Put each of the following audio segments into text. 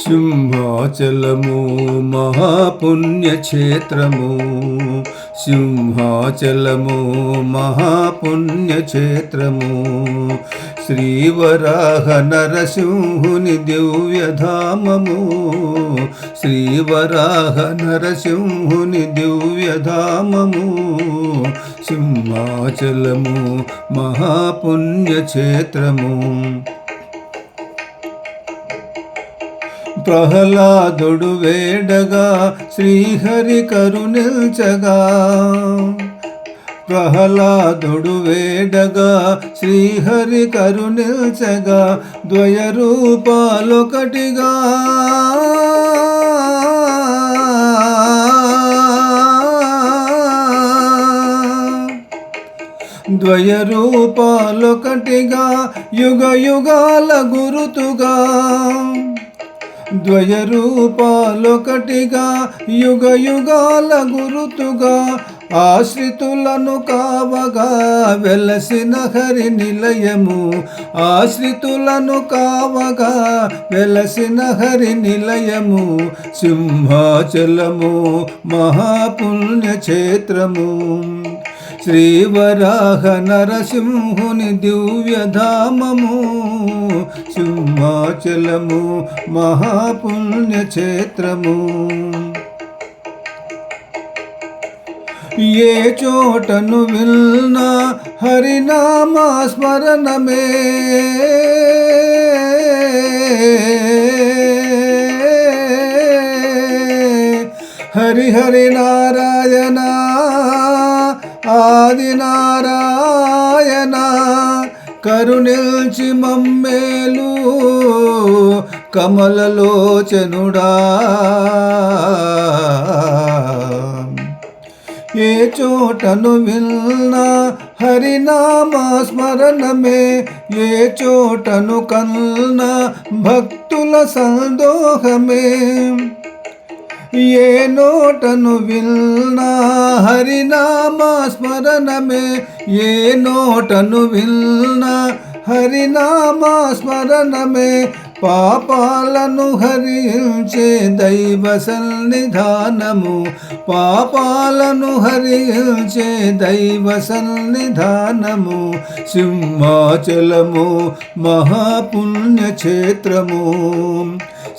సింహాచలము మహాపుణ్యక్షేత్రము, సింహాచలము మహాపుణ్యక్షేత్రము. శ్రీవరాహ నరసింహుని దివ్యధామము, శ్రీవరాహ నరసింహుని దివ్యధామము. సింహాచలము మహాపుణ్యక్షేత్రము. ప్రహ్లాదుడు వేడగా శ్రీహరి కరుణించగా, ప్రహ్లాదుడు వేడగా శ్రీహరి కరుణించగా, ద్వయరూపాలొకటిగా ద్వయరూపాలొకటిగా యుగ యుగాల గురుతుగా, ద్వయరూపాలొకటిగా యుగ యుగాల గురుతుగా, ఆశ్రితులను కావగా వెలసిన హరి నిలయము, ఆశ్రితులను కావగా వెలసిన హరి నిలయము. సింహాచలము మహాపుణ్యక్షేత్రము, శ్రీవరాహ నరసింహుని దివ్యధామము. సింహాచలము మహాపుణ్యక్షేత్రము. ఏ చోటను విన్నా హరినామా స్మరణమే, హరి హరి నారాయణ ఆది నారాయణ, కరుణించి మమ్మేలు కమలలోచనుడా. ఏ చోటను విన్నా హరినామా స్మరణమే, ఏ చోటను కన్నా భక్తుల సందోహమే. ఏ నోటను విన్నా హరినామా స్మరణమే, ఏ నోటను విన్నా హరినామా స్మరణమే. పాపాలను హరించే దైవ సన్నిధానము, పాపాలను హరించే దైవ సన్నిధానము. సింహాచలము మహాపుణ్యక్షేత్రము,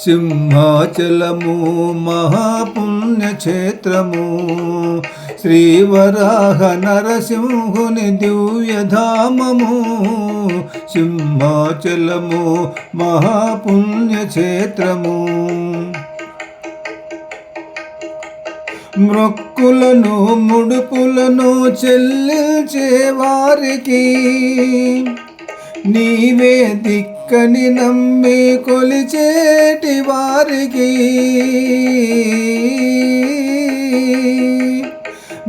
సింహాచలము మహాపుణ్యక్షేత్రము. శ్రీవరాహ నరసింహుని దివ్యధామము, సింహాచలము మహాపుణ్యక్షేత్రము. మొక్కులను ముడుపులను చెల్లించే వారికి నీవే దిక్కని నమ్మి కొలిచేటి వారికి,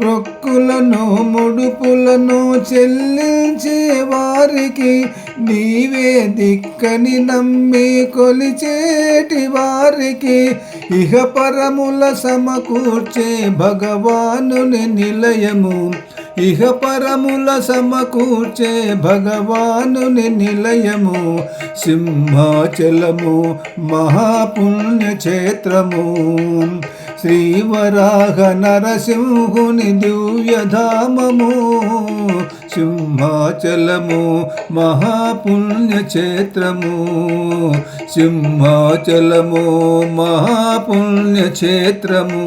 మొక్కులను ముడుపులను చెల్లించే వారికి నీవే దిక్కని నమ్మి కొలిచేటి వారికి, ఇహ పరముల సమకూర్చే భగవానుని నిలయము, ఇహ పరముల సమకూర్చే భగవానుని నిలయము. సింహాచలము మహాపుణ్యక్షేత్రము, శ్రీవరాహ నరసింహుని దివ్యధామము. సింహాచలము మహాపుణ్యక్షేత్రము, సింహాచలము మహాపుణ్యక్షేత్రము.